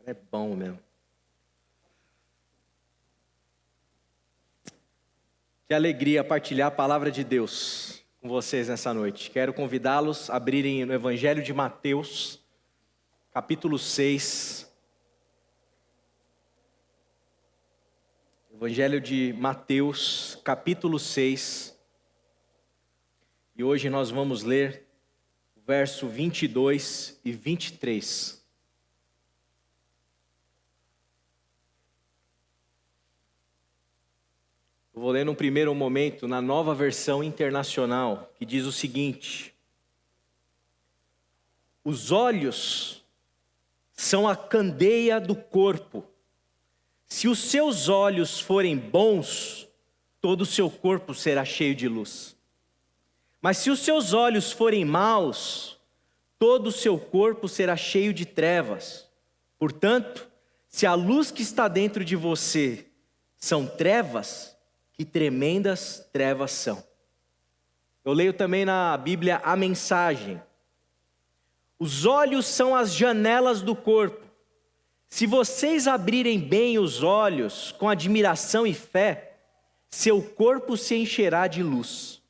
É bom mesmo. Que alegria partilhar a palavra de Deus com vocês nessa noite. Quero convidá-los a abrirem no Evangelho de Mateus, capítulo 6. Evangelho de Mateus, capítulo 6. E hoje nós vamos ler o verso 22 e 23. Eu vou ler num primeiro momento na Nova Versão Internacional, que diz o seguinte: os olhos são a candeia do corpo. Se os seus olhos forem bons, todo o seu corpo será cheio de luz. Mas se os seus olhos forem maus, todo o seu corpo será cheio de trevas. Portanto, se a luz que está dentro de você são trevas, que tremendas trevas são. Eu leio também na Bíblia a mensagem. Os olhos são as janelas do corpo. Se vocês abrirem bem os olhos com admiração e fé, seu corpo se encherá de luz.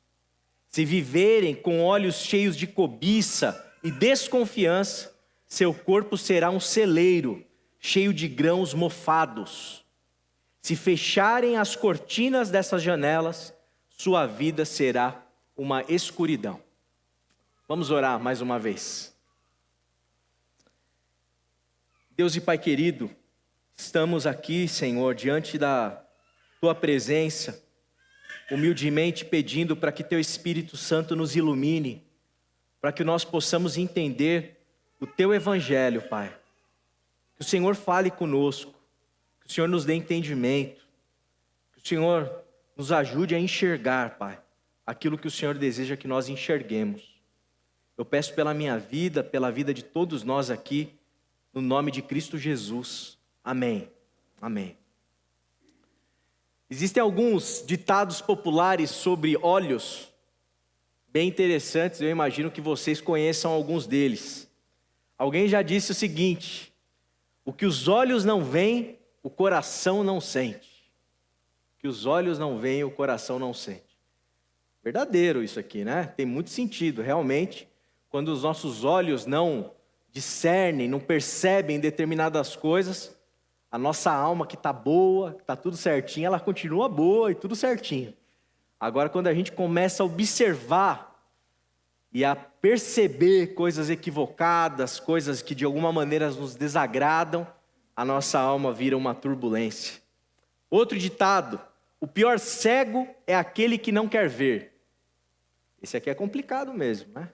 Se viverem com olhos cheios de cobiça e desconfiança, seu corpo será um celeiro cheio de grãos mofados. Se fecharem as cortinas dessas janelas, sua vida será uma escuridão. Vamos orar mais uma vez. Deus e Pai querido, estamos aqui, Senhor, diante da Tua presença, humildemente pedindo para que Teu Espírito Santo nos ilumine, para que nós possamos entender o Teu Evangelho, Pai. Que o Senhor fale conosco, que o Senhor nos dê entendimento, que o Senhor nos ajude a enxergar, Pai, aquilo que o Senhor deseja que nós enxerguemos. Eu peço pela minha vida, pela vida de todos nós aqui, no nome de Cristo Jesus. Amém. Amém. Existem alguns ditados populares sobre olhos, bem interessantes, eu imagino que vocês conheçam alguns deles. Alguém já disse o seguinte: o que os olhos não veem, o coração não sente. O que os olhos não veem, o coração não sente. Verdadeiro isso aqui, né? Tem muito sentido, realmente, quando os nossos olhos não discernem, não percebem determinadas coisas, a nossa alma que está boa, que está tudo certinho, ela continua boa e tudo certinho. Agora, quando a gente começa a observar e a perceber coisas equivocadas, coisas que de alguma maneira nos desagradam, a nossa alma vira uma turbulência. Outro ditado: o pior cego é aquele que não quer ver. Esse aqui é complicado mesmo, né?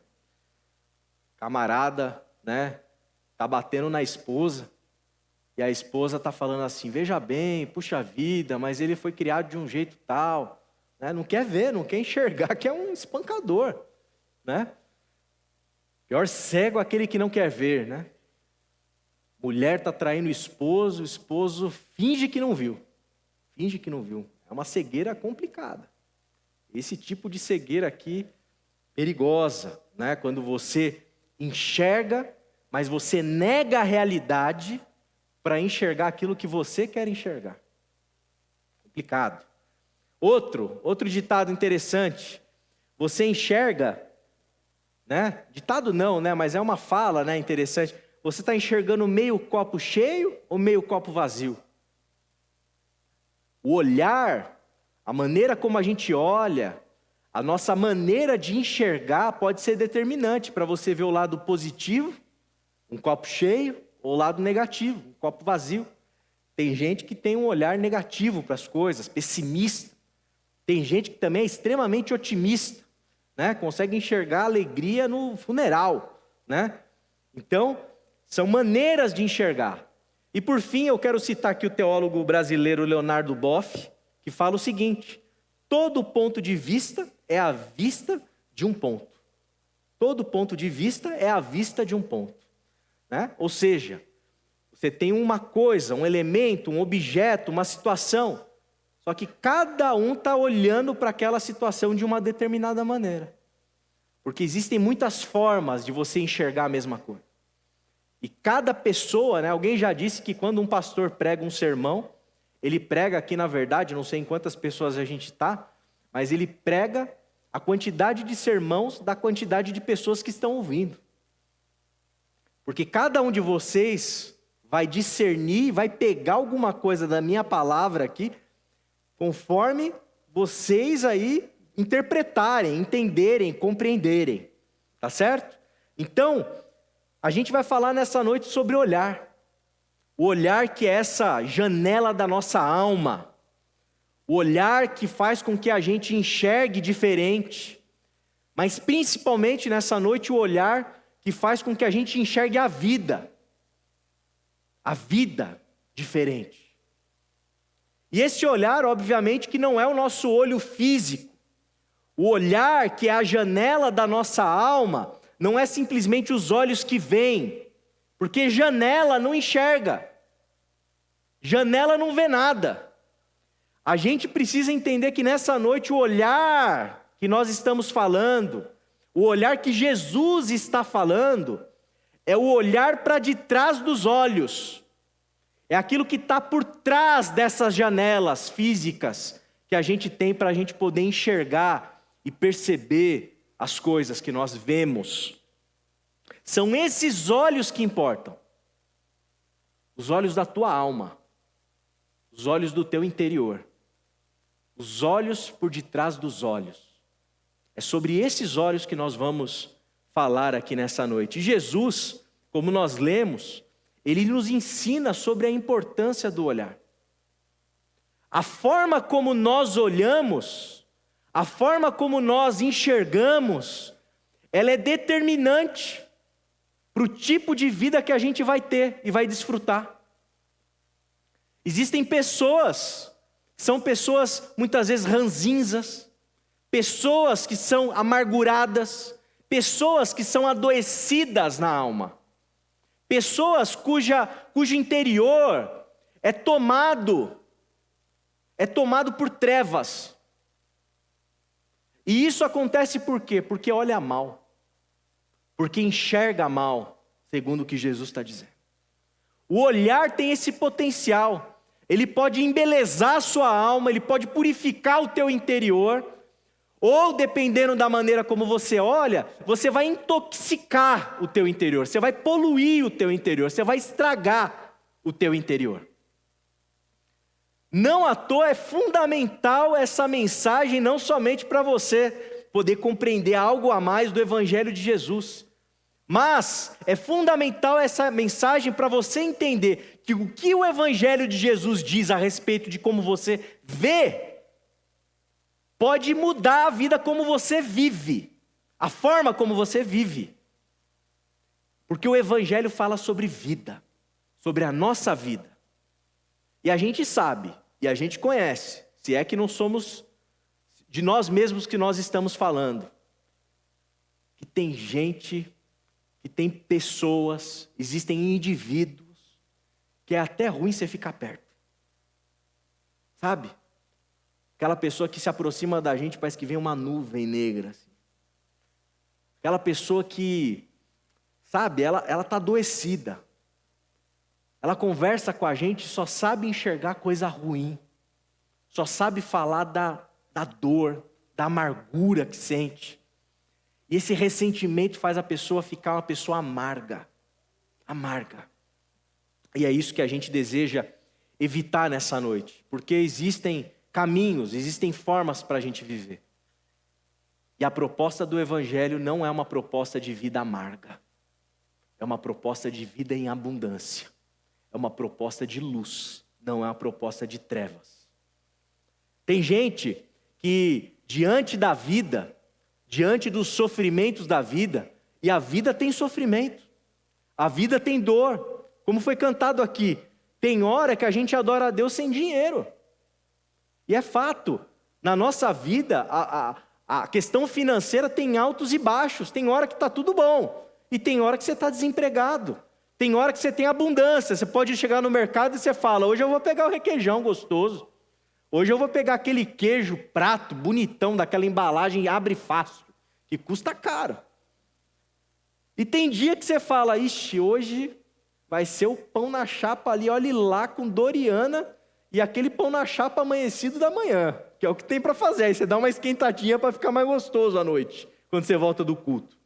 Camarada, né, tá batendo na esposa, e a esposa tá falando assim: veja bem, puxa vida, mas ele foi criado de um jeito tal, né? Não quer ver, não quer enxergar, que é um espancador, né? Pior cego é aquele que não quer ver, né? Mulher tá traindo o esposo finge que não viu, é uma cegueira complicada. Esse tipo de cegueira aqui, perigosa, né? Quando você enxerga, mas você nega a realidade para enxergar aquilo que você quer enxergar. Complicado. Outro ditado interessante: você enxerga, né? Ditado não, né? Mas é uma fala, né? Interessante. Você está enxergando meio copo cheio ou meio copo vazio? O olhar, a maneira como a gente olha, a nossa maneira de enxergar pode ser determinante para você ver o lado positivo, um copo cheio, ou o lado negativo, um copo vazio. Tem gente que tem um olhar negativo para as coisas, pessimista. Tem gente que também é extremamente otimista, né? Consegue enxergar alegria no funeral, né? Então, são maneiras de enxergar. E por fim, eu quero citar aqui o teólogo brasileiro Leonardo Boff, que fala o seguinte: todo ponto de vista é a vista de um ponto. Todo ponto de vista é a vista de um ponto, né? Ou seja, você tem uma coisa, um elemento, um objeto, uma situação, só que cada um está olhando para aquela situação de uma determinada maneira. Porque existem muitas formas de você enxergar a mesma coisa. E cada pessoa, né, alguém já disse que quando um pastor prega um sermão, ele prega aqui, na verdade, não sei em quantas pessoas a gente está, mas ele prega a quantidade de sermãos da quantidade de pessoas que estão ouvindo. Porque cada um de vocês vai discernir, vai pegar alguma coisa da minha palavra aqui, conforme vocês aí interpretarem, entenderem, compreenderem. Tá certo? Então, a gente vai falar nessa noite sobre olhar. O olhar que é essa janela da nossa alma. O olhar que faz com que a gente enxergue diferente. Mas principalmente nessa noite o olhar que faz com que a gente enxergue a vida. A vida diferente. E esse olhar, obviamente, que não é o nosso olho físico. O olhar que é a janela da nossa alma não é simplesmente os olhos que veem, porque janela não enxerga. Janela não vê nada. A gente precisa entender que nessa noite o olhar que nós estamos falando, o olhar que Jesus está falando, é o olhar para de trás dos olhos. É aquilo que está por trás dessas janelas físicas que a gente tem para a gente poder enxergar e perceber as coisas que nós vemos. São esses olhos que importam. Os olhos da tua alma. Os olhos do teu interior. Os olhos por detrás dos olhos. É sobre esses olhos que nós vamos falar aqui nessa noite. E Jesus, como nós lemos, ele nos ensina sobre a importância do olhar. A forma como nós olhamos, a forma como nós enxergamos, ela é determinante para o tipo de vida que a gente vai ter e vai desfrutar. Existem pessoas, são pessoas muitas vezes ranzinzas, pessoas que são amarguradas, pessoas que são adoecidas na alma, pessoas cujo interior é tomado por trevas. E isso acontece por quê? Porque olha mal. Porque enxerga mal, segundo o que Jesus está dizendo. O olhar tem esse potencial. Ele pode embelezar a sua alma, ele pode purificar o teu interior, ou dependendo da maneira como você olha, você vai intoxicar o teu interior, você vai poluir o teu interior, você vai estragar o teu interior. Não à toa é fundamental essa mensagem, não somente para você poder compreender algo a mais do Evangelho de Jesus, mas é fundamental essa mensagem para você entender que o que o Evangelho de Jesus diz a respeito de como você vê, pode mudar a vida como você vive, a forma como você vive. Porque o Evangelho fala sobre vida, sobre a nossa vida. E a gente sabe, e a gente conhece, se é que não somos de nós mesmos que nós estamos falando, que tem gente, que tem pessoas, existem indivíduos, que é até ruim você ficar perto. Sabe? Aquela pessoa que se aproxima da gente, parece que vem uma nuvem negra. Assim. Aquela pessoa que, sabe, ela está adoecida. Ela conversa com a gente e só sabe enxergar coisa ruim. Só sabe falar da dor, da amargura que sente. E esse ressentimento faz a pessoa ficar uma pessoa amarga. Amarga. E é isso que a gente deseja evitar nessa noite. Porque existem caminhos, existem formas para a gente viver. E a proposta do Evangelho não é uma proposta de vida amarga. É uma proposta de vida em abundância. É uma proposta de luz, não é uma proposta de trevas. Tem gente que diante da vida, diante dos sofrimentos da vida, e a vida tem sofrimento, a vida tem dor, como foi cantado aqui, tem hora que a gente adora a Deus sem dinheiro. E é fato, na nossa vida, a questão financeira tem altos e baixos, tem hora que está tudo bom, e tem hora que você está desempregado. Tem hora que você tem abundância, você pode chegar no mercado e você fala, hoje eu vou pegar o requeijão gostoso, hoje eu vou pegar aquele queijo prato bonitão, daquela embalagem abre fácil, que custa caro. E tem dia que você fala, ixi, hoje vai ser o pão na chapa ali, olhe lá, com Doriana, e aquele pão na chapa amanhecido da manhã, que é o que tem para fazer. Aí você dá uma esquentadinha para ficar mais gostoso à noite, quando você volta do culto.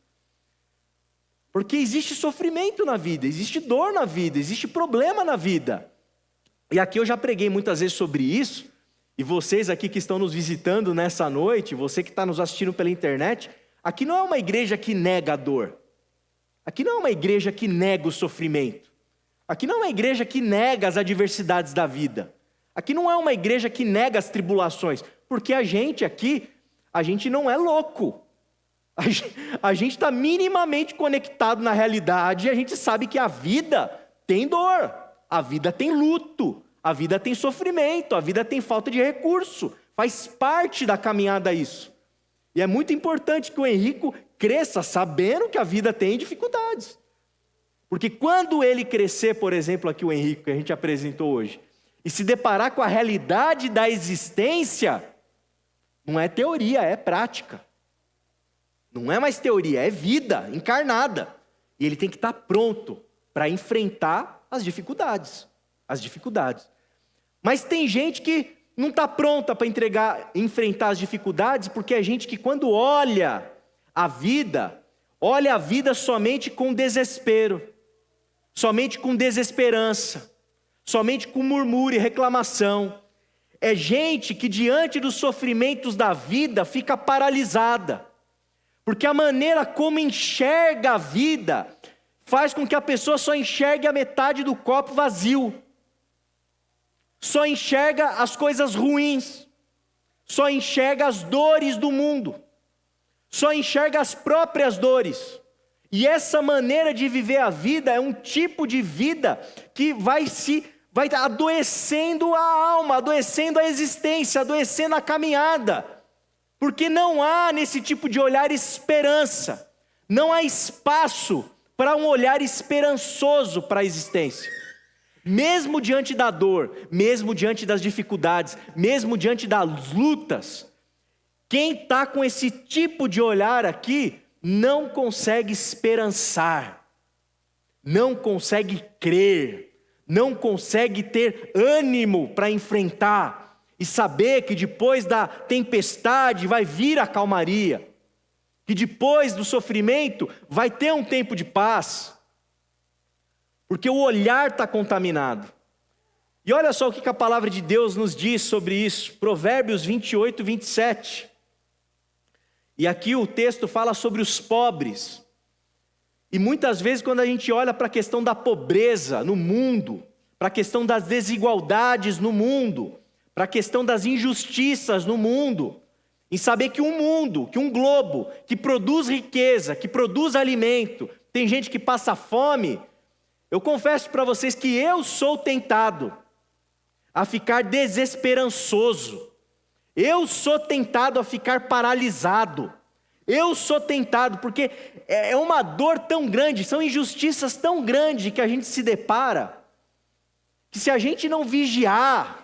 Porque existe sofrimento na vida, existe dor na vida, existe problema na vida. E aqui eu já preguei muitas vezes sobre isso, e vocês aqui que estão nos visitando nessa noite, você que está nos assistindo pela internet, aqui não é uma igreja que nega a dor. Aqui não é uma igreja que nega o sofrimento. Aqui não é uma igreja que nega as adversidades da vida. Aqui não é uma igreja que nega as tribulações. Porque a gente aqui, a gente não é louco. A gente está minimamente conectado na realidade e a gente sabe que a vida tem dor, a vida tem luto, a vida tem sofrimento, a vida tem falta de recurso. Faz parte da caminhada isso. E é muito importante que o Henrico cresça sabendo que a vida tem dificuldades. Porque quando ele crescer, por exemplo, aqui o Henrico, que a gente apresentou hoje, e se deparar com a realidade da existência, não é teoria, é prática. Não é mais teoria, é vida encarnada. E ele tem que estar pronto para enfrentar as dificuldades. As dificuldades. Mas tem gente que não está pronta para enfrentar as dificuldades, porque é gente que quando olha a vida somente com desespero, somente com desesperança, somente com murmúrio e reclamação. É gente que diante dos sofrimentos da vida fica paralisada, porque a maneira como enxerga a vida faz com que a pessoa só enxergue a metade do copo vazio, só enxerga as coisas ruins, só enxerga as dores do mundo, só enxerga as próprias dores. E essa maneira de viver a vida é um tipo de vida que vai adoecendo a alma, adoecendo a existência, adoecendo a caminhada. Porque não há nesse tipo de olhar esperança, não há espaço para um olhar esperançoso para a existência. Mesmo diante da dor, mesmo diante das dificuldades, mesmo diante das lutas, quem está com esse tipo de olhar aqui não consegue esperançar, não consegue crer, não consegue ter ânimo para enfrentar e saber que depois da tempestade vai vir a calmaria, que depois do sofrimento vai ter um tempo de paz, porque o olhar está contaminado. E olha só o que a palavra de Deus nos diz sobre isso, Provérbios 28, 27. E aqui o texto fala sobre os pobres. E muitas vezes quando a gente olha para a questão da pobreza no mundo, para a questão das desigualdades no mundo, para a questão das injustiças no mundo, em saber que um mundo, que um globo, que produz riqueza, que produz alimento, tem gente que passa fome, eu confesso para vocês que eu sou tentado a ficar desesperançoso. Eu sou tentado a ficar paralisado. Eu sou tentado, porque é uma dor tão grande, são injustiças tão grandes que a gente se depara, que se a gente não vigiar,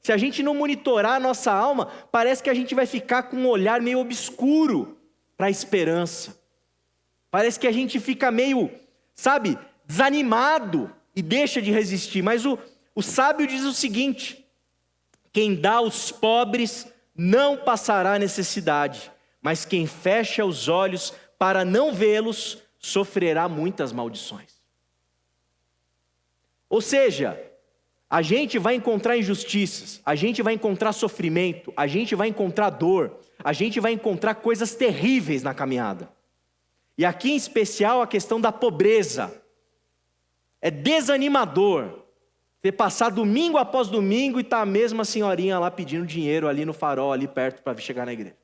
se a gente não monitorar a nossa alma, parece que a gente vai ficar com um olhar meio obscuro para a esperança. Parece que a gente fica meio, desanimado e deixa de resistir. Mas o sábio diz o seguinte: quem dá aos pobres não passará necessidade, mas quem fecha os olhos para não vê-los sofrerá muitas maldições. Ou seja, a gente vai encontrar injustiças, a gente vai encontrar sofrimento, a gente vai encontrar dor, a gente vai encontrar coisas terríveis na caminhada. E aqui em especial a questão da pobreza. É desanimador você passar domingo após domingo e tá a mesma senhorinha lá pedindo dinheiro ali no farol, ali perto para chegar na igreja.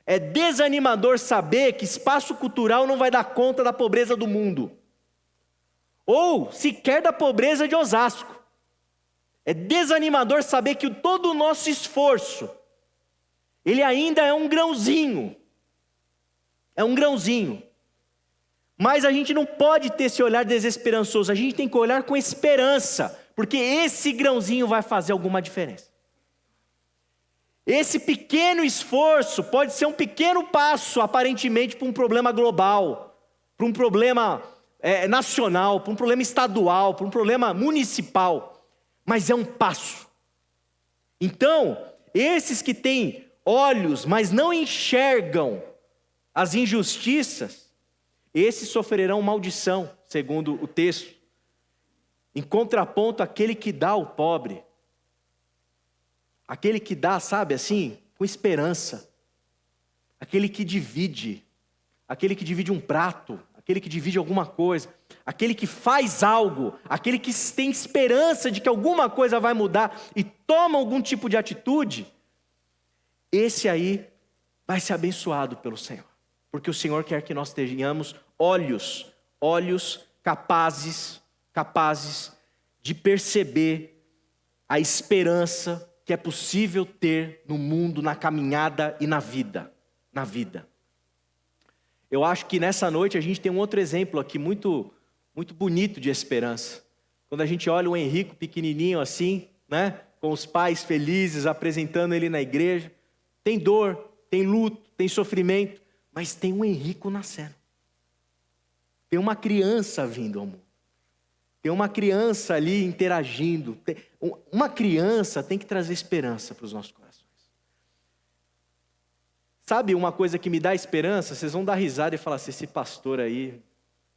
É desanimador saber que espaço cultural não vai dar conta da pobreza do mundo. Ou sequer da pobreza de Osasco. É desanimador saber que todo o nosso esforço, ele ainda é um grãozinho. É um grãozinho. Mas a gente não pode ter esse olhar desesperançoso, a gente tem que olhar com esperança, porque esse grãozinho vai fazer alguma diferença. Esse pequeno esforço pode ser um pequeno passo, aparentemente, para um problema global, para um problema nacional, para um problema estadual, para um problema municipal, mas é um passo. Então, esses que têm olhos, mas não enxergam as injustiças, esses sofrerão maldição, segundo o texto. Em contraponto, aquele que dá ao pobre, aquele que dá, sabe assim, com esperança, aquele que divide um prato, aquele que divide alguma coisa, aquele que faz algo, aquele que tem esperança de que alguma coisa vai mudar e toma algum tipo de atitude, esse aí vai ser abençoado pelo Senhor. Porque o Senhor quer que nós tenhamos olhos capazes de perceber a esperança que é possível ter no mundo, na caminhada e na vida. Eu acho que nessa noite a gente tem um outro exemplo aqui muito, muito bonito de esperança. Quando a gente olha o Henrico pequenininho assim, né, com os pais felizes apresentando ele na igreja, tem dor, tem luto, tem sofrimento, mas tem um Henrico nascendo. Tem uma criança vindo ao mundo. Tem uma criança ali interagindo. Uma criança tem que trazer esperança para os nossos corações. Sabe uma coisa que me dá esperança? Vocês vão dar risada e falar assim, esse pastor aí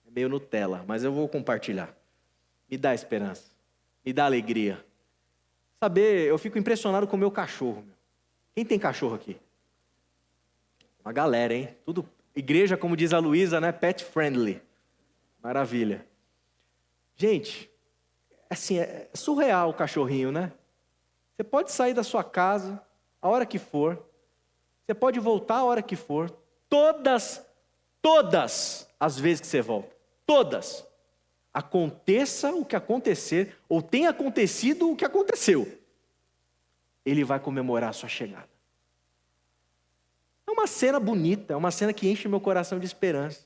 é meio Nutella, mas eu vou compartilhar. Me dá esperança, me dá alegria. Saber, eu fico impressionado com o meu cachorro. Quem tem cachorro aqui? Uma galera, hein? Tudo, igreja, como diz a Luísa, né? Pet friendly. Maravilha. Gente, assim, é surreal o cachorrinho, né? Você pode sair da sua casa a hora que for, você pode voltar a hora que for, todas as vezes que você volta, todas, aconteça o que acontecer, ou tenha acontecido o que aconteceu, ele vai comemorar a sua chegada. É uma cena bonita, é uma cena que enche meu coração de esperança.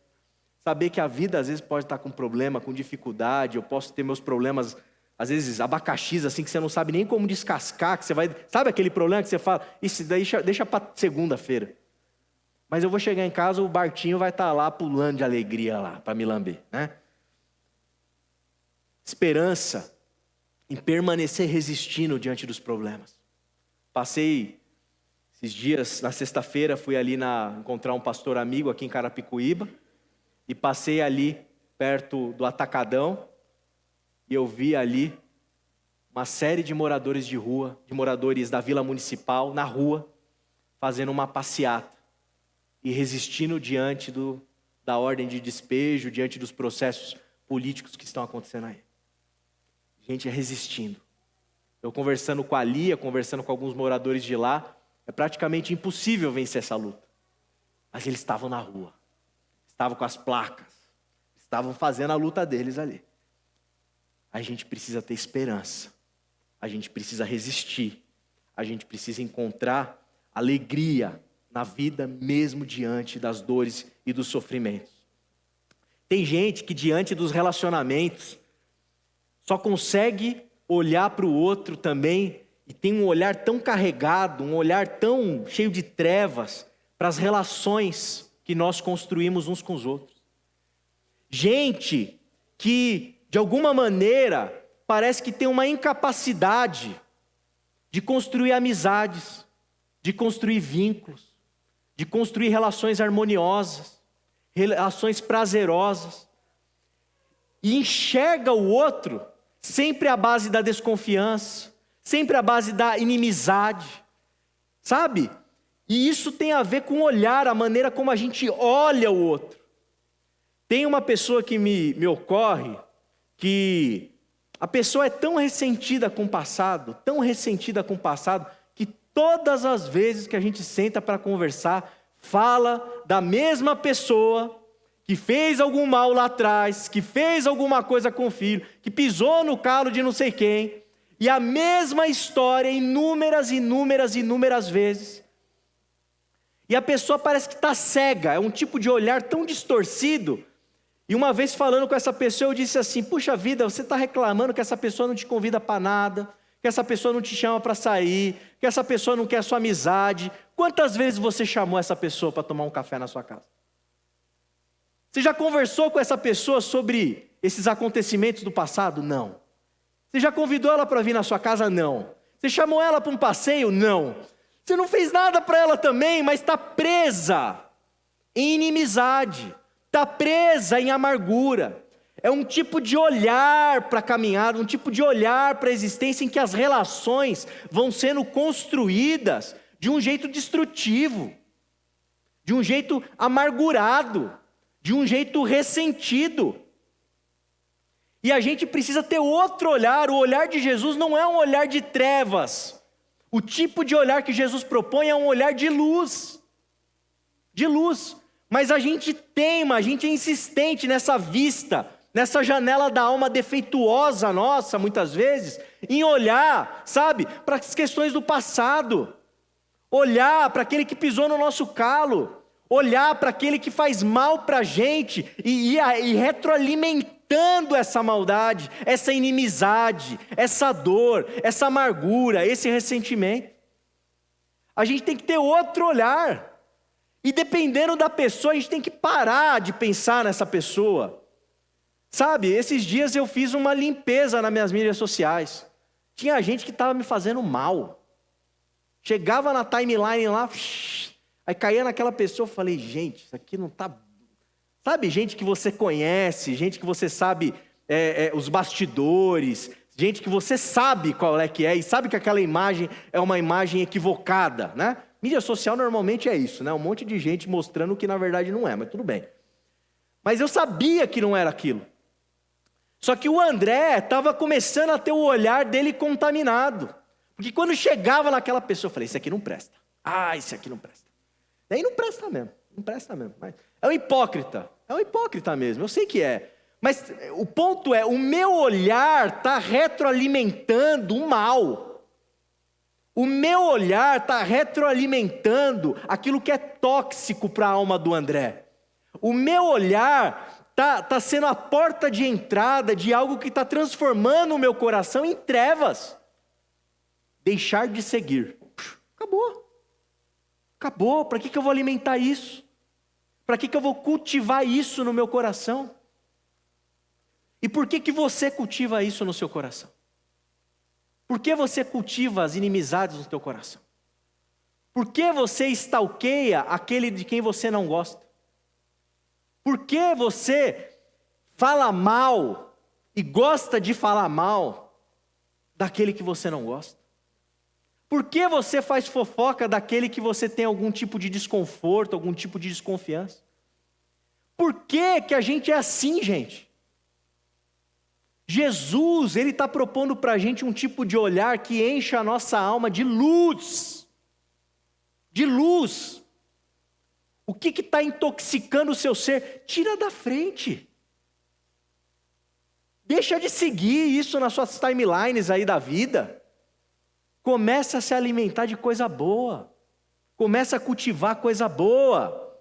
Saber que a vida às vezes pode estar com problema, com dificuldade, eu posso ter meus problemas, às vezes abacaxis assim, que você não sabe nem como descascar, que você vai... Sabe aquele problema que você fala, isso daí deixa para segunda-feira. Mas eu vou chegar em casa, o Bartinho vai estar lá pulando de alegria lá, para me lamber, né? Esperança em permanecer resistindo diante dos problemas. Passei esses dias, na sexta-feira, fui ali encontrar um pastor amigo aqui em Carapicuíba, e passei ali perto do Atacadão e eu vi ali uma série de moradores de rua, de moradores da Vila Municipal, na rua, fazendo uma passeata e resistindo diante da ordem de despejo, diante dos processos políticos que estão acontecendo aí. Gente resistindo. Eu conversando com a Lia, conversando com alguns moradores de lá, é praticamente impossível vencer essa luta. Mas eles estavam na rua. Estavam com as placas, estavam fazendo a luta deles ali. A gente precisa ter esperança, a gente precisa resistir, a gente precisa encontrar alegria na vida mesmo diante das dores e dos sofrimentos. Tem gente que diante dos relacionamentos só consegue olhar para o outro também e tem um olhar tão carregado, um olhar tão cheio de trevas para as relações que nós construímos uns com os outros. Gente que, de alguma maneira, parece que tem uma incapacidade de construir amizades, de construir vínculos, de construir relações harmoniosas, relações prazerosas, e enxerga o outro sempre à base da desconfiança, sempre à base da inimizade, sabe? E isso tem a ver com o olhar, a maneira como a gente olha o outro. Tem uma pessoa que me ocorre, que a pessoa é tão ressentida com o passado, que todas as vezes que a gente senta para conversar, fala da mesma pessoa que fez algum mal lá atrás, que fez alguma coisa com o filho, que pisou no calo de não sei quem, e a mesma história inúmeras vezes. E a pessoa parece que está cega, é um tipo de olhar tão distorcido. E uma vez falando com essa pessoa, eu disse assim, puxa vida, você está reclamando que essa pessoa não te convida para nada, que essa pessoa não te chama para sair, que essa pessoa não quer a sua amizade. Quantas vezes você chamou essa pessoa para tomar um café na sua casa? Você já conversou com essa pessoa sobre esses acontecimentos do passado? Não. Você já convidou ela para vir na sua casa? Não. Você chamou ela para um passeio? Não. Você não fez nada para ela também, mas está presa em inimizade, está presa em amargura. É um tipo de olhar para a caminhada, um tipo de olhar para a existência em que as relações vão sendo construídas de um jeito destrutivo, de um jeito amargurado, de um jeito ressentido. E a gente precisa ter outro olhar. O olhar de Jesus não é um olhar de trevas. O tipo de olhar que Jesus propõe é um olhar de luz. De luz. Mas a gente teima, a gente é insistente nessa vista, nessa janela da alma defeituosa nossa, muitas vezes, em olhar, sabe, para as questões do passado. Olhar para aquele que pisou no nosso calo. Olhar para aquele que faz mal para a gente e retroalimentando essa maldade, essa inimizade, essa dor, essa amargura, esse ressentimento. A gente tem que ter outro olhar. E dependendo da pessoa, a gente tem que parar de pensar nessa pessoa. Sabe, esses dias eu fiz uma limpeza nas minhas mídias sociais. Tinha gente que estava me fazendo mal. Chegava na timeline lá, aí caía naquela pessoa, eu falei, gente, isso aqui não está... Sabe, gente que você conhece, gente que você sabe os bastidores, gente que você sabe qual é que é, e sabe que aquela imagem é uma imagem equivocada, né? Mídia social normalmente é isso, né? Um monte de gente mostrando o que na verdade não é, mas tudo bem. Mas eu sabia que não era aquilo. Só que o André estava começando a ter o olhar dele contaminado. Porque quando chegava naquela pessoa, eu falei, isso aqui não presta. Ah, isso aqui não presta. Daí não presta mesmo, não presta mesmo. É um hipócrita mesmo, eu sei que é. Mas o ponto é, o meu olhar está retroalimentando o mal. O meu olhar está retroalimentando aquilo que é tóxico para a alma do André. O meu olhar está sendo a porta de entrada de algo que está transformando o meu coração em trevas. Deixar de seguir. Acabou. Acabou. Para que eu vou alimentar isso? Para que eu vou cultivar isso no meu coração? E por que você cultiva isso no seu coração? Por que você cultiva as inimizades no teu coração? Por que você stalkeia aquele de quem você não gosta? Por que você fala mal e gosta de falar mal daquele que você não gosta? Por que você faz fofoca daquele que você tem algum tipo de desconforto, algum tipo de desconfiança? Por que a gente é assim, gente? Jesus, Ele está propondo para a gente um tipo de olhar que encha a nossa alma de luz. De luz. O que está intoxicando o seu ser? Tira da frente. Deixa de seguir isso nas suas timelines aí da vida. Começa a se alimentar de coisa boa. Começa a cultivar coisa boa.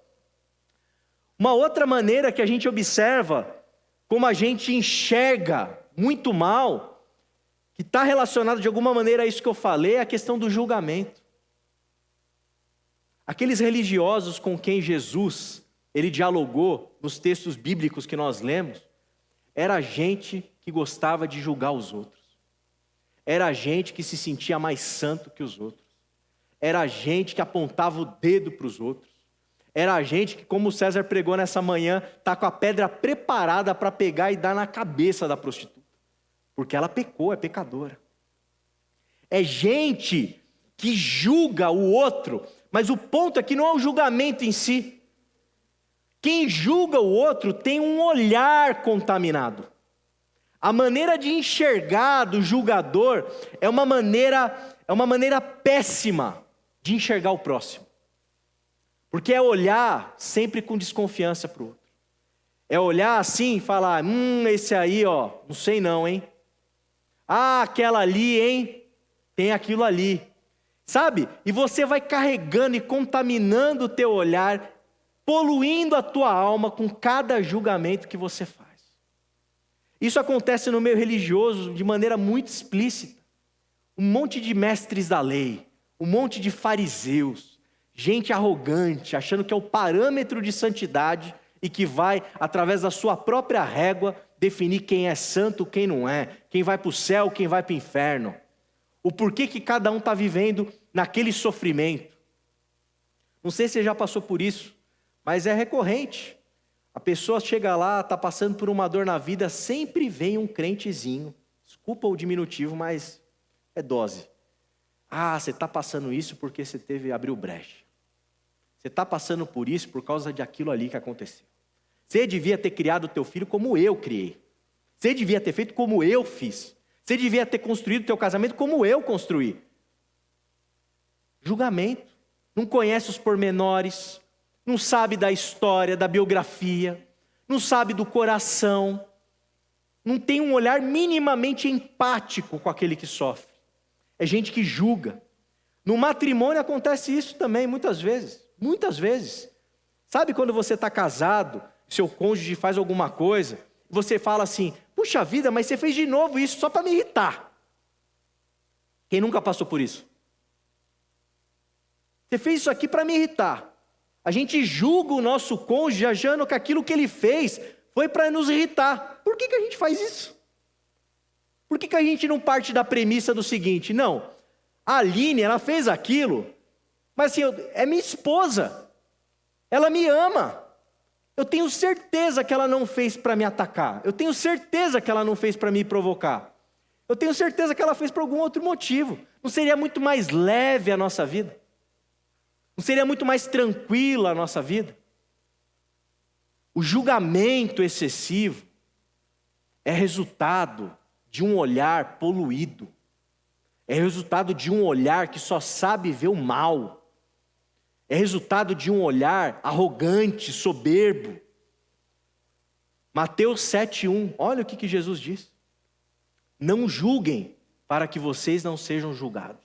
Uma outra maneira que a gente observa como a gente enxerga muito mal, que está relacionado de alguma maneira a isso que eu falei, é a questão do julgamento. Aqueles religiosos com quem Jesus, ele dialogou nos textos bíblicos que nós lemos, era gente que gostava de julgar os outros. Era gente que se sentia mais santo que os outros. Era gente que apontava o dedo para os outros. Era gente que, como o César pregou nessa manhã, está com a pedra preparada para pegar e dar na cabeça da prostituta. Porque ela pecou, é pecadora. É gente que julga o outro, mas o ponto aqui não é o julgamento em si. Quem julga o outro tem um olhar contaminado. A maneira de enxergar do julgador é uma maneira péssima de enxergar o próximo. Porque é olhar sempre com desconfiança para o outro. É olhar assim e falar, esse aí, ó, não sei não, hein? Ah, aquela ali, hein? Tem aquilo ali. Sabe? E você vai carregando e contaminando o teu olhar, poluindo a tua alma com cada julgamento que você faz. Isso acontece no meio religioso de maneira muito explícita. Um monte de mestres da lei, um monte de fariseus, gente arrogante, achando que é o parâmetro de santidade, e que vai, através da sua própria régua, definir quem é santo, quem não é, quem vai para o céu, quem vai para o inferno. O porquê que cada um está vivendo naquele sofrimento. Não sei se você já passou por isso, mas é recorrente. A pessoa chega lá, está passando por uma dor na vida, sempre vem um crentezinho. Desculpa o diminutivo, mas é dose. Ah, você está passando isso porque você abriu brecha. Você está passando por isso por causa de aquilo ali que aconteceu. Você devia ter criado o teu filho como eu criei. Você devia ter feito como eu fiz. Você devia ter construído o teu casamento como eu construí. Julgamento. Não conhece os pormenores. Não sabe da história, da biografia. Não sabe do coração. Não tem um olhar minimamente empático com aquele que sofre. É gente que julga. No matrimônio acontece isso também, muitas vezes. Muitas vezes. Sabe quando você está casado, seu cônjuge faz alguma coisa, você fala assim, puxa vida, mas você fez de novo isso só para me irritar. Quem nunca passou por isso? Você fez isso aqui para me irritar. A gente julga o nosso cônjuge achando que aquilo que ele fez foi para nos irritar. Por que a gente faz isso? Por que a gente não parte da premissa do seguinte, não, a Aline, ela fez aquilo, mas assim, é minha esposa, ela me ama, eu tenho certeza que ela não fez para me atacar, eu tenho certeza que ela não fez para me provocar, eu tenho certeza que ela fez por algum outro motivo. Não seria muito mais leve a nossa vida? Não seria muito mais tranquila a nossa vida? O julgamento excessivo é resultado de um olhar poluído, é resultado de um olhar que só sabe ver o mal, é resultado de um olhar arrogante, soberbo. Mateus 7,1, olha o que Jesus diz: não julguem para que vocês não sejam julgados.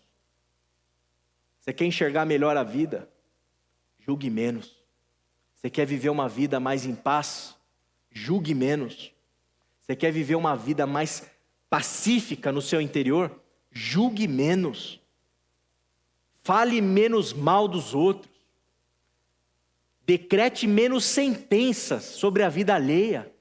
Você quer enxergar melhor a vida? Julgue menos. Você quer viver uma vida mais em paz? Julgue menos. Você quer viver uma vida mais pacífica no seu interior? Julgue menos. Fale menos mal dos outros. Decrete menos sentenças sobre a vida alheia.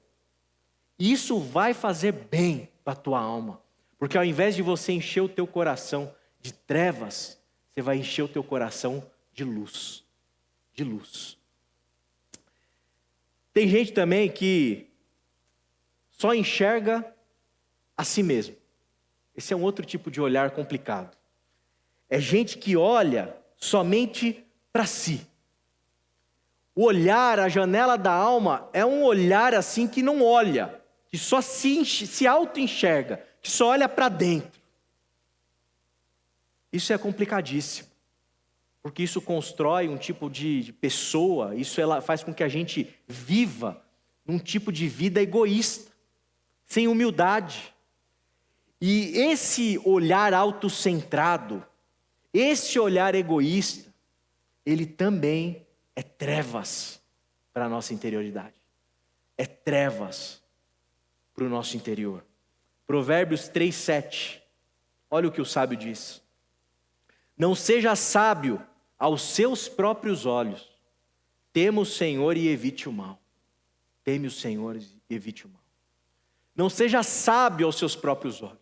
Isso vai fazer bem para a tua alma. Porque ao invés de você encher o teu coração de trevas, você vai encher o teu coração de luz. De luz. Tem gente também que só enxerga a si mesmo. Esse é um outro tipo de olhar complicado. É gente que olha somente para si. O olhar, a janela da alma, é um olhar assim que não olha, que só se auto-enxerga, que só olha para dentro. Isso é complicadíssimo, porque isso constrói um tipo de pessoa, faz com que a gente viva num tipo de vida egoísta, sem humildade. E esse olhar autocentrado, esse olhar egoísta, ele também é trevas para a nossa interioridade. É trevas para o nosso interior. Provérbios 3,7. Olha o que o sábio diz. Não seja sábio aos seus próprios olhos. Tema o Senhor e evite o mal. Teme o Senhor e evite o mal. Não seja sábio aos seus próprios olhos.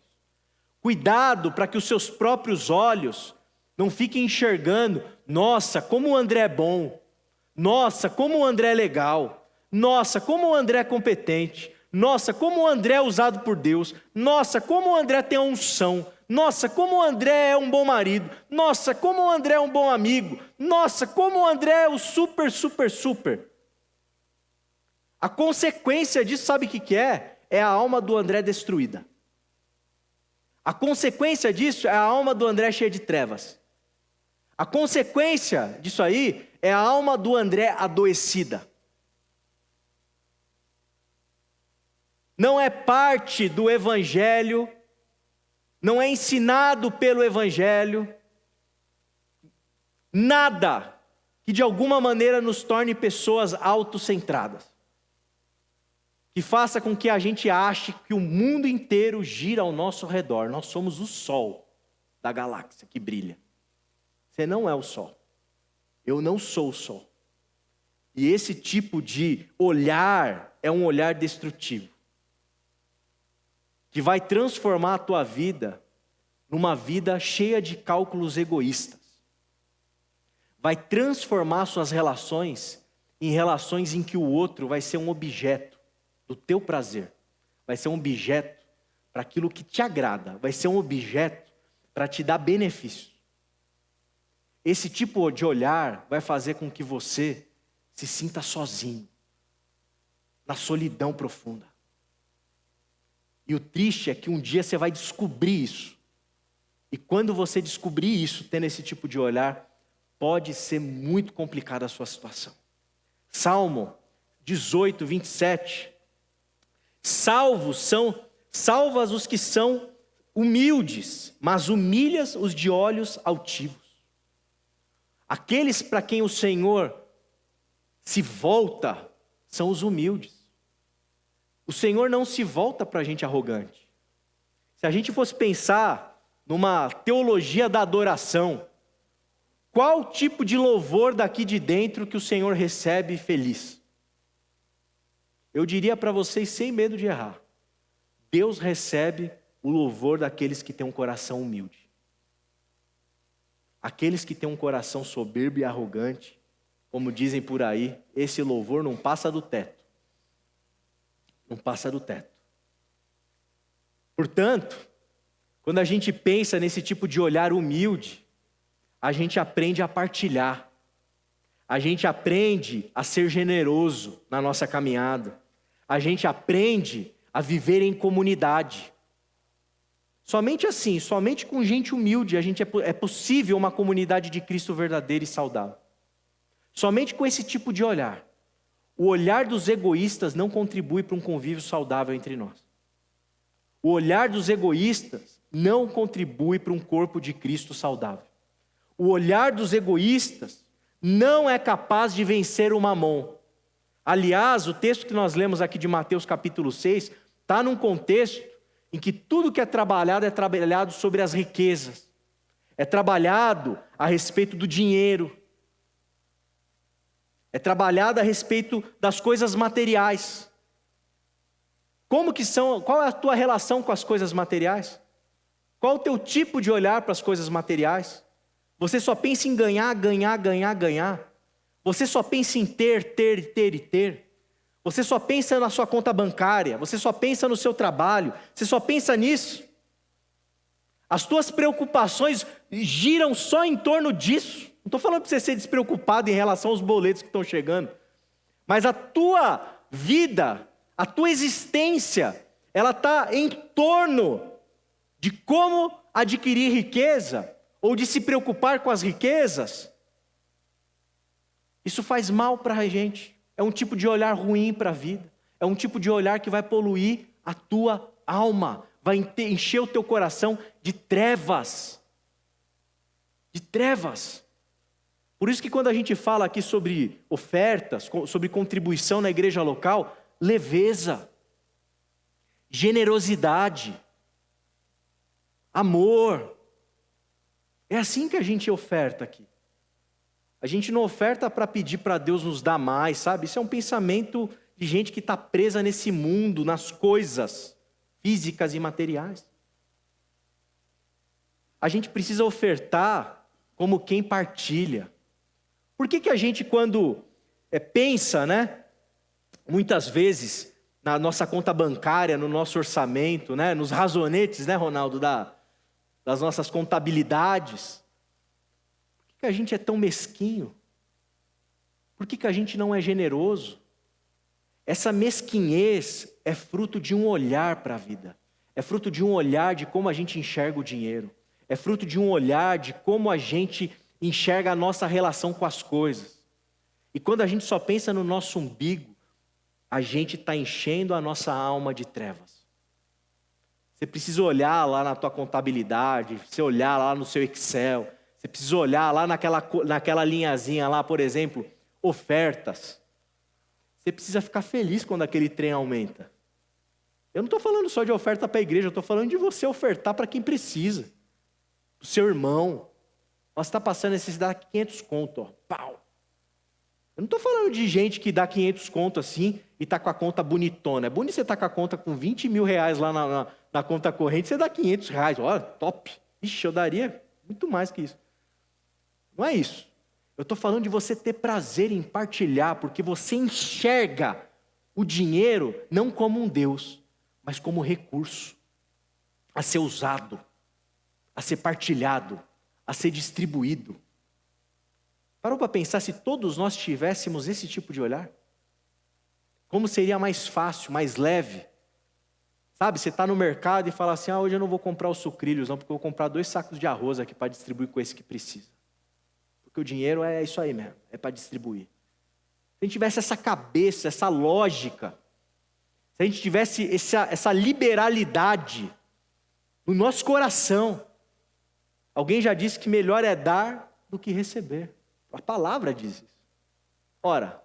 Cuidado para que os seus próprios olhos não fiquem enxergando, nossa, como o André é bom. Nossa, como o André é legal. Nossa, como o André é competente. Nossa, como o André é usado por Deus. Nossa, como o André tem a unção. Nossa, como o André é um bom marido. Nossa, como o André é um bom amigo. Nossa, como o André é o super, super, super. A consequência disso, sabe o que é? É a alma do André destruída. A consequência disso é a alma do André cheia de trevas. A consequência disso aí é a alma do André adoecida. Não é parte do Evangelho, não é ensinado pelo Evangelho, nada que de alguma maneira nos torne pessoas autocentradas, que faça com que a gente ache que o mundo inteiro gira ao nosso redor. Nós somos o sol da galáxia que brilha. Você não é o sol. Eu não sou o sol. E esse tipo de olhar é um olhar destrutivo, que vai transformar a tua vida numa vida cheia de cálculos egoístas. Vai transformar suas relações em relações em que o outro vai ser um objeto do teu prazer. Vai ser um objeto para aquilo que te agrada. Vai ser um objeto para te dar benefício. Esse tipo de olhar vai fazer com que você se sinta sozinho, na solidão profunda. E o triste é que um dia você vai descobrir isso. E quando você descobrir isso, tendo esse tipo de olhar, pode ser muito complicada a sua situação. Salmo 18, 27. Salvas os que são humildes, mas humilhas os de olhos altivos. Aqueles para quem o Senhor se volta são os humildes. O Senhor não se volta para a gente arrogante. Se a gente fosse pensar numa teologia da adoração, qual tipo de louvor daqui de dentro que o Senhor recebe feliz? Eu diria para vocês, sem medo de errar, Deus recebe o louvor daqueles que têm um coração humilde. Aqueles que têm um coração soberbo e arrogante, como dizem por aí, esse louvor não passa do teto. Não passa do teto. Portanto, quando a gente pensa nesse tipo de olhar humilde, a gente aprende a partilhar. A gente aprende a ser generoso na nossa caminhada. A gente aprende a viver em comunidade. Somente assim, somente com gente humilde, é possível uma comunidade de Cristo verdadeira e saudável. Somente com esse tipo de olhar. O olhar dos egoístas não contribui para um convívio saudável entre nós. O olhar dos egoístas não contribui para um corpo de Cristo saudável. O olhar dos egoístas não é capaz de vencer o mamon. Aliás, o texto que nós lemos aqui de Mateus capítulo 6, está num contexto em que tudo que é trabalhado sobre as riquezas. É trabalhado a respeito do dinheiro. É trabalhado a respeito das coisas materiais. Qual é a tua relação com as coisas materiais? Qual é o teu tipo de olhar para as coisas materiais? Você só pensa em ganhar, ganhar, ganhar, ganhar. Você só pensa em ter, ter, ter e ter. Você só pensa na sua conta bancária. Você só pensa no seu trabalho. Você só pensa nisso. As tuas preocupações giram só em torno disso. Não estou falando para você ser despreocupado em relação aos boletos que estão chegando. Mas a tua vida, a tua existência, ela está em torno de como adquirir riqueza ou de se preocupar com as riquezas. Isso faz mal para a gente. É um tipo de olhar ruim para a vida. É um tipo de olhar que vai poluir a tua alma. Vai encher o teu coração de trevas. De trevas. Por isso que quando a gente fala aqui sobre ofertas, sobre contribuição na igreja local, leveza, generosidade, amor. É assim que a gente oferta aqui. A gente não oferta para pedir para Deus nos dar mais, sabe? Isso é um pensamento de gente que está presa nesse mundo, nas coisas físicas e materiais. A gente precisa ofertar como quem partilha. Por que a gente, quando pensa, né? Muitas vezes, na nossa conta bancária, no nosso orçamento, né? Nos razonetes, né, Ronaldo, das nossas contabilidades. Por que a gente é tão mesquinho? Por que a gente não é generoso? Essa mesquinhez é fruto de um olhar para a vida. É fruto de um olhar de como a gente enxerga o dinheiro. É fruto de um olhar de como a gente enxerga a nossa relação com as coisas. E quando a gente só pensa no nosso umbigo, a gente está enchendo a nossa alma de trevas. Você precisa olhar lá na tua contabilidade, você olhar lá no seu Excel. Você precisa olhar lá naquela linhazinha lá, por exemplo, ofertas. Você precisa ficar feliz quando aquele trem aumenta. Eu não estou falando só de oferta para a igreja, eu estou falando de você ofertar para quem precisa. O seu irmão. Você está passando necessidade de 500 conto, ó. Pau. Eu não estou falando de gente que dá 500 conto assim e está com a conta bonitona. É bonito você estar com a conta com 20 mil reais lá na conta corrente, você dá 500 reais. Olha, top. Ixi, eu daria muito mais que isso. Não é isso. Eu estou falando de você ter prazer em partilhar, porque você enxerga o dinheiro não como um Deus, mas como recurso a ser usado, a ser partilhado, a ser distribuído. Parou para pensar se todos nós tivéssemos esse tipo de olhar? Como seria mais fácil, mais leve? Sabe, você está no mercado e fala assim, hoje eu não vou comprar os sucrilhos não, porque eu vou comprar 2 sacos de arroz aqui para distribuir com esse que precisa. Porque o dinheiro é isso aí mesmo, é para distribuir. Se a gente tivesse essa cabeça, essa lógica, se a gente tivesse essa liberalidade no nosso coração, alguém já disse que melhor é dar do que receber. A palavra diz isso. Ora,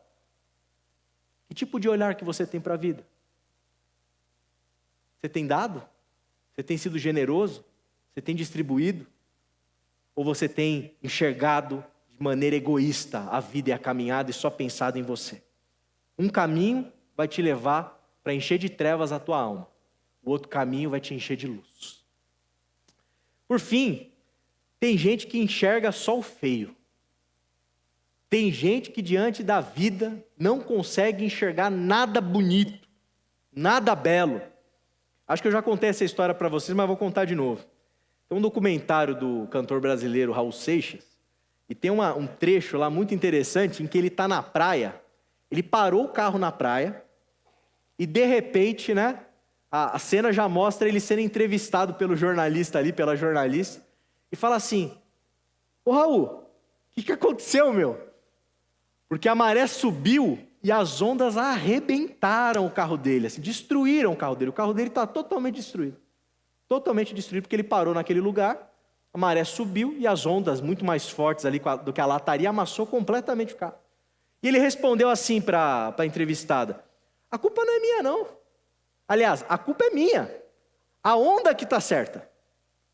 que tipo de olhar que você tem para a vida? Você tem dado? Você tem sido generoso? Você tem distribuído? Ou você tem enxergado de maneira egoísta a vida e a caminhada e só pensado em você? Um caminho vai te levar para encher de trevas a tua alma. O outro caminho vai te encher de luz. Por fim, tem gente que enxerga só o feio. Tem gente que diante da vida não consegue enxergar nada bonito, nada belo. Acho que eu já contei essa história para vocês, mas vou contar de novo. Tem um documentário do cantor brasileiro Raul Seixas, e tem um trecho lá muito interessante em que ele está na praia, ele parou o carro na praia, e de repente, né, a cena já mostra ele sendo entrevistado pelo jornalista ali, pela jornalista, e fala assim, ô Raul, o que aconteceu, meu? Porque a maré subiu e as ondas arrebentaram o carro dele, assim, destruíram o carro dele. O carro dele está totalmente destruído. Totalmente destruído, porque ele parou naquele lugar, a maré subiu e as ondas muito mais fortes ali do que a lataria amassou completamente o carro. E ele respondeu assim para a entrevistada, a culpa não é minha não. Aliás, a culpa é minha. A onda que está certa.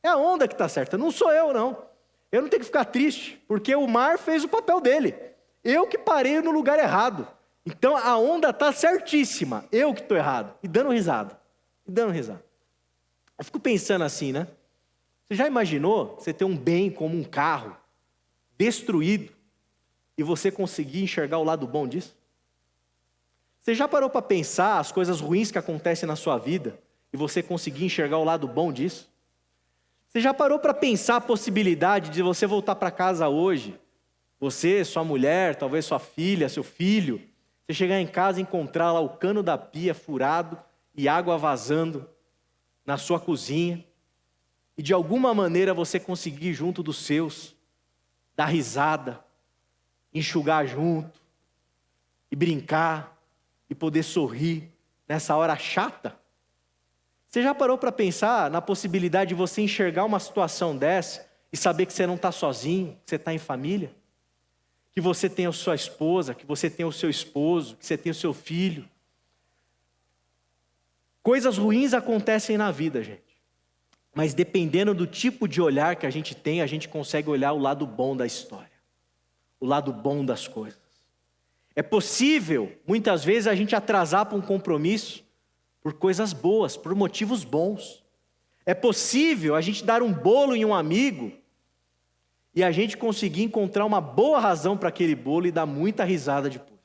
É a onda que está certa, não sou eu não. Eu não tenho que ficar triste, porque o mar fez o papel dele. Eu que parei no lugar errado. Então a onda está certíssima. Eu que estou errado. E dando risada. Eu fico pensando assim, né? Você já imaginou você ter um bem como um carro destruído e você conseguir enxergar o lado bom disso? Você já parou para pensar as coisas ruins que acontecem na sua vida e você conseguir enxergar o lado bom disso? Você já parou para pensar a possibilidade de você voltar para casa hoje? Você, sua mulher, talvez sua filha, seu filho, você chegar em casa e encontrar lá o cano da pia furado e água vazando na sua cozinha, e de alguma maneira você conseguir junto dos seus, dar risada, enxugar junto, e brincar, e poder sorrir nessa hora chata? Você já parou para pensar na possibilidade de você enxergar uma situação dessa e saber que você não está sozinho, que você está em família? Que você tem a sua esposa, que você tem o seu esposo, que você tem o seu filho. Coisas ruins acontecem na vida, gente. Mas dependendo do tipo de olhar que a gente tem, a gente consegue olhar o lado bom da história. O lado bom das coisas. É possível, muitas vezes, a gente atrasar para um compromisso por coisas boas, por motivos bons. É possível a gente dar um bolo em um amigo e a gente conseguir encontrar uma boa razão para aquele bolo e dar muita risada depois.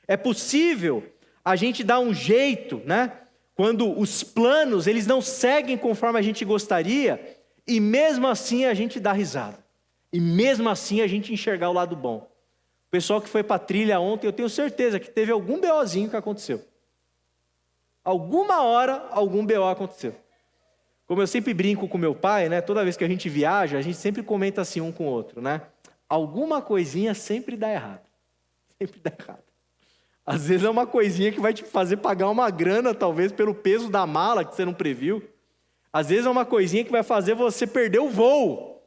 É possível a gente dar um jeito, né? Quando os planos, eles não seguem conforme a gente gostaria, e mesmo assim a gente dá risada. E mesmo assim a gente enxergar o lado bom. O pessoal que foi para a trilha ontem, eu tenho certeza que teve algum BOzinho que aconteceu. Alguma hora, algum BO aconteceu. Como eu sempre brinco com meu pai, né? Toda vez que a gente viaja, a gente sempre comenta assim um com o outro, né? Alguma coisinha sempre dá errado. Sempre dá errado. Às vezes é uma coisinha que vai te fazer pagar uma grana, talvez, pelo peso da mala que você não previu. Às vezes é uma coisinha que vai fazer você perder o voo.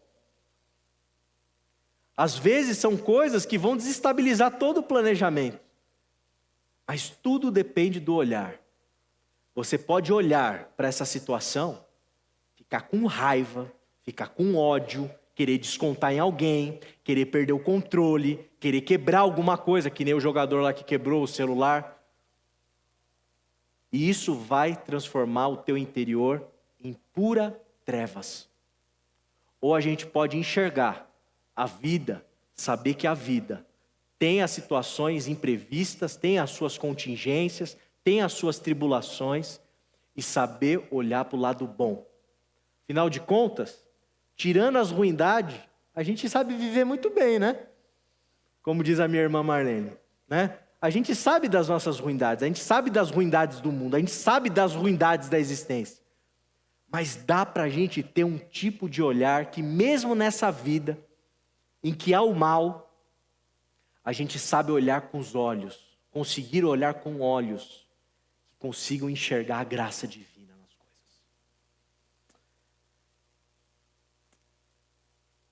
Às vezes são coisas que vão desestabilizar todo o planejamento. Mas tudo depende do olhar. Você pode olhar para essa situação, ficar com raiva, ficar com ódio, querer descontar em alguém, querer perder o controle, querer quebrar alguma coisa, que nem o jogador lá que quebrou o celular. E isso vai transformar o teu interior em pura trevas. Ou a gente pode enxergar a vida, saber que a vida tem as situações imprevistas, tem as suas contingências, tem as suas tribulações, e saber olhar para o lado bom. Afinal de contas, tirando as ruindades, a gente sabe viver muito bem, né? Como diz a minha irmã Marlene, né? A gente sabe das nossas ruindades, a gente sabe das ruindades do mundo, a gente sabe das ruindades da existência. Mas dá para a gente ter um tipo de olhar que mesmo nessa vida, em que há o mal, a gente sabe olhar com os olhos, conseguir olhar com olhos, que consigam enxergar a graça divina nas coisas.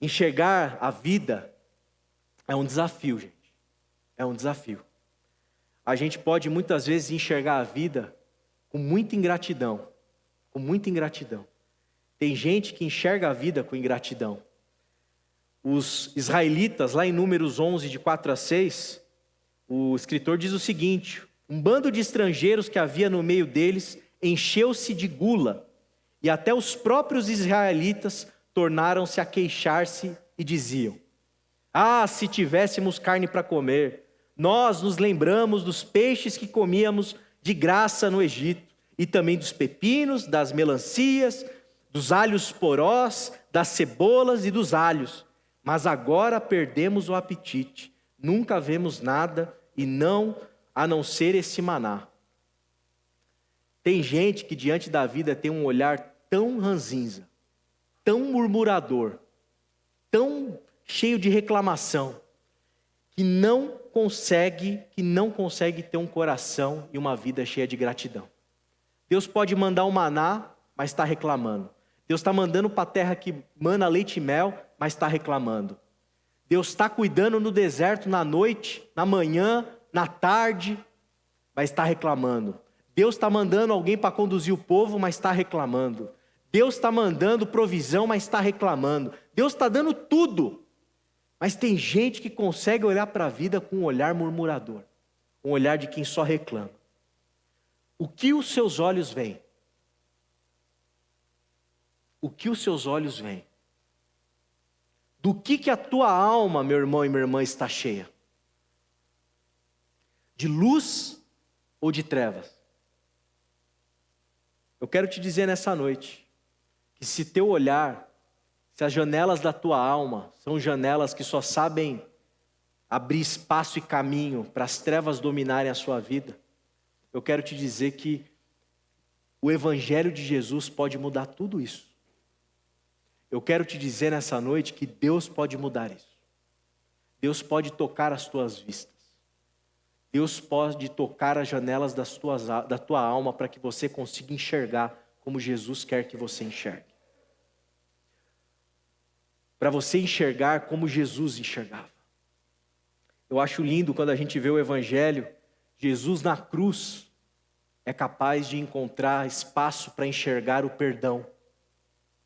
Enxergar a vida é um desafio, gente. É um desafio. A gente pode muitas vezes enxergar a vida com muita ingratidão. Com muita ingratidão. Tem gente que enxerga a vida com ingratidão. Os israelitas, lá em Números 11, de 4 a 6, o escritor diz o seguinte: um bando de estrangeiros que havia no meio deles encheu-se de gula, e até os próprios israelitas tornaram-se a queixar-se e diziam: ah, se tivéssemos carne para comer, nós nos lembramos dos peixes que comíamos de graça no Egito, e também dos pepinos, das melancias, dos alhos porós, das cebolas e dos alhos. Mas agora perdemos o apetite, nunca vemos nada a não ser esse maná. Tem gente que diante da vida tem um olhar tão ranzinza, tão murmurador, tão cheio de reclamação, que não consegue ter um coração e uma vida cheia de gratidão. Deus pode mandar um maná, mas está reclamando. Deus está mandando para a terra que mana leite e mel, mas está reclamando. Deus está cuidando no deserto na noite, na manhã, na tarde, mas está reclamando. Deus está mandando alguém para conduzir o povo, mas está reclamando. Deus está mandando provisão, mas está reclamando. Deus está dando tudo. Mas tem gente que consegue olhar para a vida com um olhar murmurador. Um olhar de quem só reclama. O que os seus olhos veem? O que os seus olhos veem? Do que a tua alma, meu irmão e minha irmã, está cheia? De luz ou de trevas? Eu quero te dizer nessa noite, que se teu olhar, se as janelas da tua alma são janelas que só sabem abrir espaço e caminho para as trevas dominarem a sua vida, eu quero te dizer que o Evangelho de Jesus pode mudar tudo isso. Eu quero te dizer nessa noite que Deus pode mudar isso. Deus pode tocar as tuas vistas. Deus pode tocar as janelas da tua alma para que você consiga enxergar como Jesus quer que você enxergue. Para você enxergar como Jesus enxergava. Eu acho lindo quando a gente vê o Evangelho, Jesus na cruz é capaz de encontrar espaço para enxergar o perdão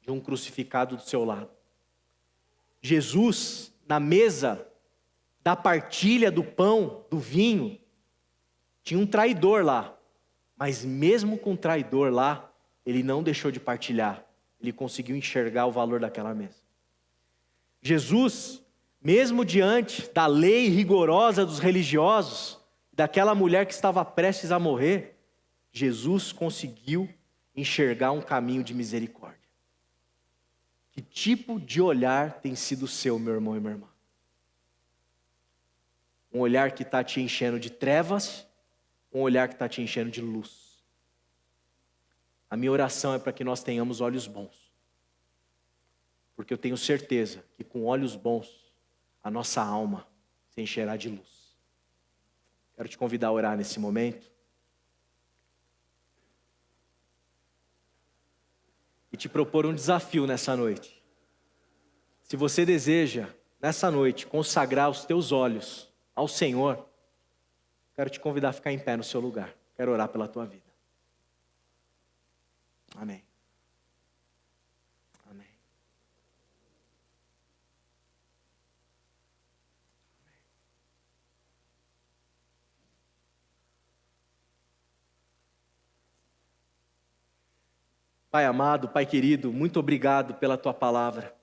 de um crucificado do seu lado. Jesus, na mesa da partilha do pão, do vinho, tinha um traidor lá, mas mesmo com o traidor lá, ele não deixou de partilhar, ele conseguiu enxergar o valor daquela mesa. Jesus, mesmo diante da lei rigorosa dos religiosos, daquela mulher que estava prestes a morrer, Jesus conseguiu enxergar um caminho de misericórdia. Que tipo de olhar tem sido o seu, meu irmão e minha irmã? Um olhar que está te enchendo de trevas, um olhar que está te enchendo de luz. A minha oração é para que nós tenhamos olhos bons. Porque eu tenho certeza que com olhos bons, a nossa alma se encherá de luz. Quero te convidar a orar nesse momento. E te propor um desafio nessa noite. Se você deseja, nessa noite, consagrar os teus olhos ao Senhor, quero te convidar a ficar em pé no seu lugar. Quero orar pela tua vida. Amém. Amém. Pai amado, Pai querido, muito obrigado pela Tua palavra.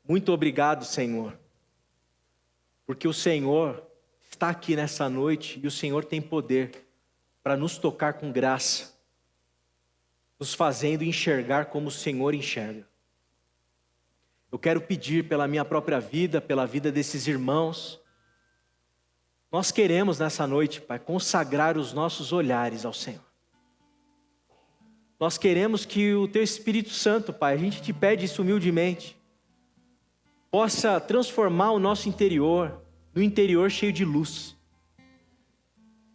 Muito obrigado, Senhor, porque o Senhor está aqui nessa noite e o Senhor tem poder para nos tocar com graça, nos fazendo enxergar como o Senhor enxerga. Eu quero pedir pela minha própria vida, pela vida desses irmãos. Nós queremos nessa noite, Pai, consagrar os nossos olhares ao Senhor. Nós queremos que o Teu Espírito Santo, Pai, a gente te pede isso humildemente, possa transformar o nosso interior, no interior cheio de luz.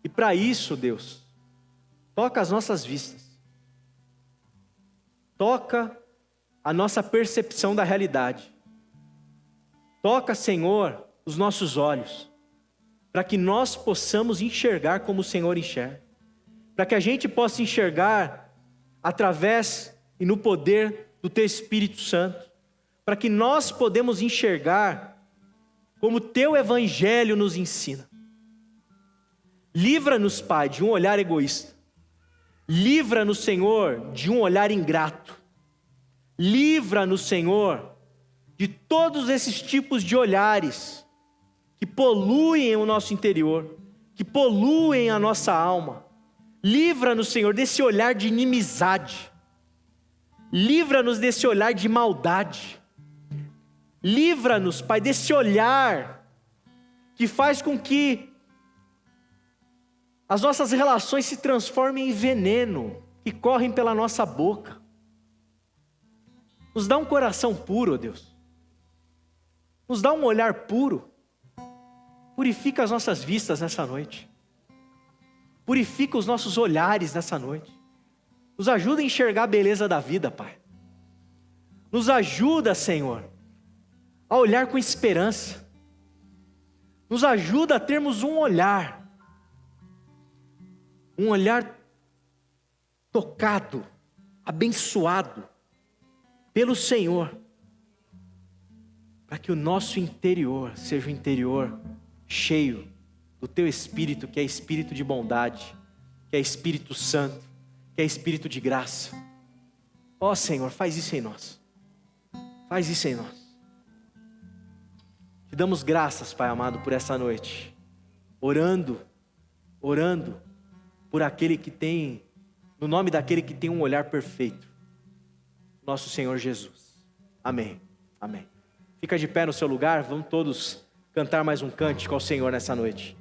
E para isso, Deus, toca as nossas vistas. Toca a nossa percepção da realidade. Toca, Senhor, os nossos olhos, para que nós possamos enxergar como o Senhor enxerga. Para que a gente possa enxergar através e no poder do Teu Espírito Santo. Para que nós podemos enxergar como o Teu Evangelho nos ensina. Livra-nos, Pai, de um olhar egoísta. Livra-nos, Senhor, de um olhar ingrato. Livra-nos, Senhor, de todos esses tipos de olhares que poluem o nosso interior, que poluem a nossa alma. Livra-nos, Senhor, desse olhar de inimizade. Livra-nos desse olhar de maldade. Livra-nos, Pai, desse olhar que faz com que as nossas relações se transformem em veneno que correm pela nossa boca. Nos dá um coração puro, ó Deus. Nos dá um olhar puro. Purifica as nossas vistas nessa noite. Purifica os nossos olhares nessa noite. Nos ajuda a enxergar a beleza da vida, Pai. Nos ajuda, Senhor, a olhar com esperança. Nos ajuda a termos um olhar tocado, abençoado pelo Senhor, para que o nosso interior seja um interior cheio do Teu Espírito, que é Espírito de bondade, que é Espírito Santo, que é Espírito de graça. Ó Senhor, faz isso em nós. Faz isso em nós. Te damos graças, Pai amado, por essa noite. Orando por aquele que tem, no nome daquele que tem um olhar perfeito. Nosso Senhor Jesus. Amém. Amém. Fica de pé no seu lugar, vamos todos cantar mais um cântico ao Senhor nessa noite.